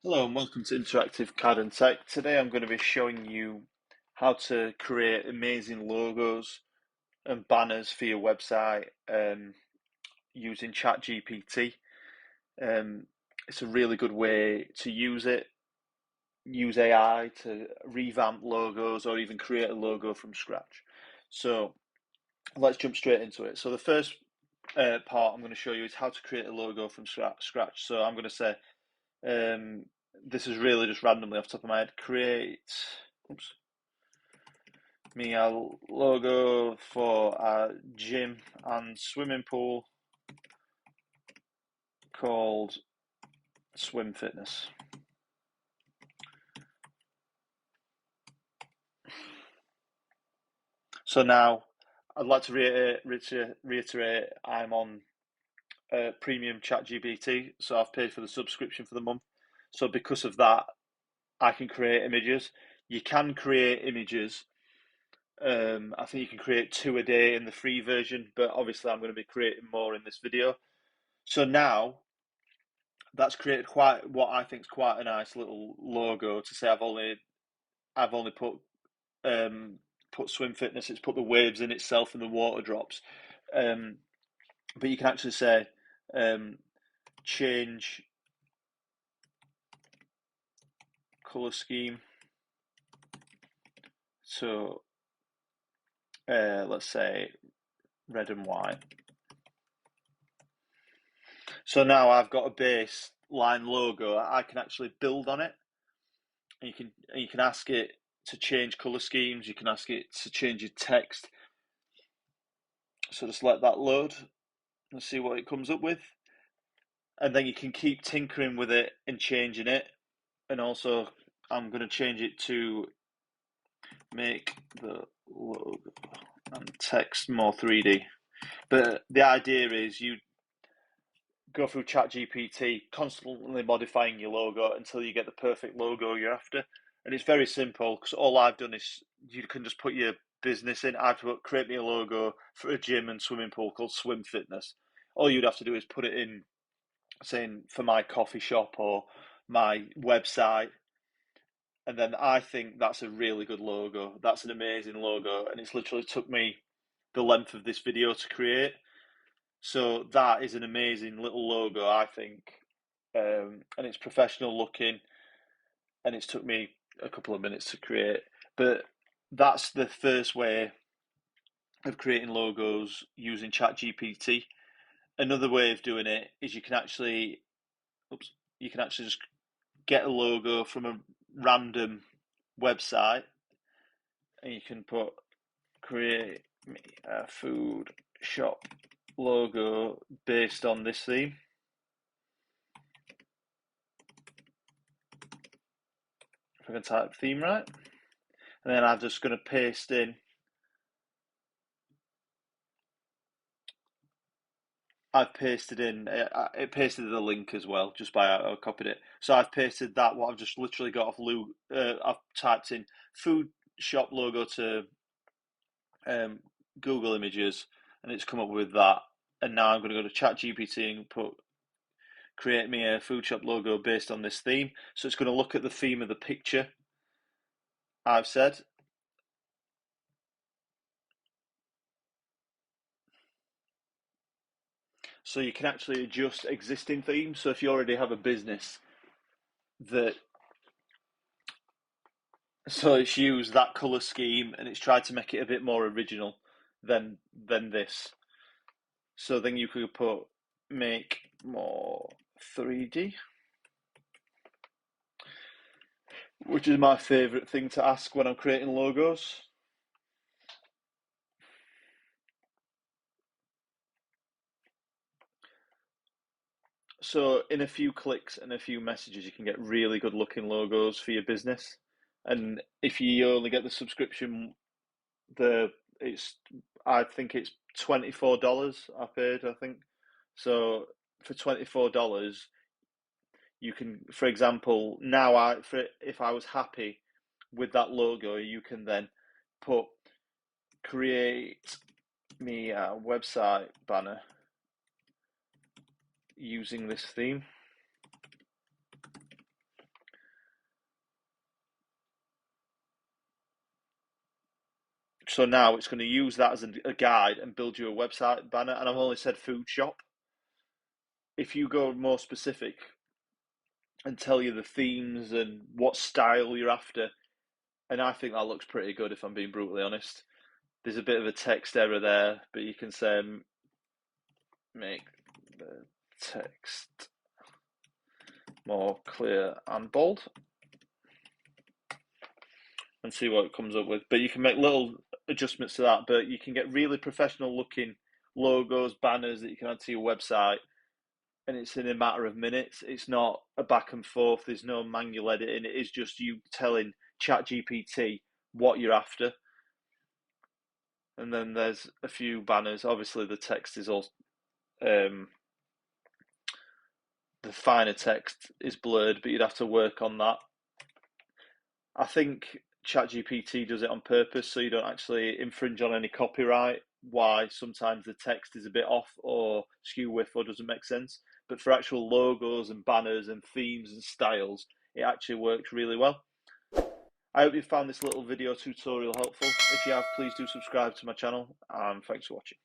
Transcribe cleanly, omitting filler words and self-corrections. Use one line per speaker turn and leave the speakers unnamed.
Hello and welcome to Interactive CAD and Tech. Today I'm going to be showing you how to create amazing logos and banners for your website using ChatGPT. It's a really good way to use it. Use AI to revamp logos or even create a logo from scratch. So let's jump straight into it. So the first part I'm going to show you is how to create a logo from scratch. So I'm going to say this is really just randomly off the top of my head. Create, oops, me a logo for a gym and swimming pool called Swim Fitness. So now I'd like to reiterate I'm on premium ChatGPT, so I've paid for the subscription for the month. So because of that, I can create images. You can create images. I think you can create 2 a day in the free version, but obviously I'm going to be creating more in this video. So now that's created quite what I think is quite a nice little logo to say I've only put swim fitness. It's put the waves in itself and the water drops, um, but you can actually say change color scheme to let's say red and white. So now I've got a baseline logo. I can actually build on it, and you can ask it to change color schemes. You can ask it to change your text. So just let that load and see what it comes up with, and then you can keep tinkering with it and changing it. And also, I'm going to change it to make the logo and text more 3D. But the idea is you go through ChatGPT, constantly modifying your logo until you get the perfect logo you're after. And it's very simple because all I've done is you can just put your business in. I've put create me a logo for a gym and swimming pool called Swim Fitness. All you'd have to do is put it in, saying for my coffee shop or my website. And then I think that's a really good logo. That's an amazing logo. And it's literally took me the length of this video to create. So that is an amazing little logo, I think. And it's professional looking, and it's took me a couple of minutes to create. But that's the first way of creating logos using ChatGPT. Another way of doing it is you can actually just get a logo from a random website, and you can put create me a food shop logo based on this theme. If I can type theme right, and then I'm just going to paste in. I've pasted in. It pasted the link as well, just by I copied it. So I've pasted that. What I've just literally got off Lou. I've typed in food shop logo to um, Google Images, and it's come up with that. And now I'm going to go to ChatGPT and put create me a food shop logo based on this theme. So it's going to look at the theme of the picture I've said. So you can actually adjust existing themes. So if you already have a business that, so it's used that color scheme and it's tried to make it a bit more original than this. So then you could put make more 3D, which is my favorite thing to ask when I'm creating logos. So in a few clicks and a few messages, you can get really good looking logos for your business. And if you only get the subscription, the it's I think it's $24 I paid, I think. So for $24, you can, for example, now if I was happy with that logo, you can then put create me a website banner using this theme. So now it's going to use that as a guide and build you a website banner. And I've only said food shop. If you go more specific and tell you the themes and what style you're after, and I think that looks pretty good if I'm being brutally honest. There's a bit of a text error there, but you can say make the text more clear and bold and see what it comes up with. But you can make little adjustments to that, but you can get really professional looking logos, banners that you can add to your website, and it's in a matter of minutes. It's not a back and forth, there's no manual editing, it is just you telling ChatGPT what you're after. And then there's a few banners. Obviously the text is all the finer text is blurred, but you'd have to work on that. I think ChatGPT does it on purpose so you don't actually infringe on any copyright. Why sometimes the text is a bit off or skew width or doesn't make sense. But for actual logos and banners and themes and styles, it actually works really well. I hope you found this little video tutorial helpful. If you have, please do subscribe to my channel, and thanks for watching.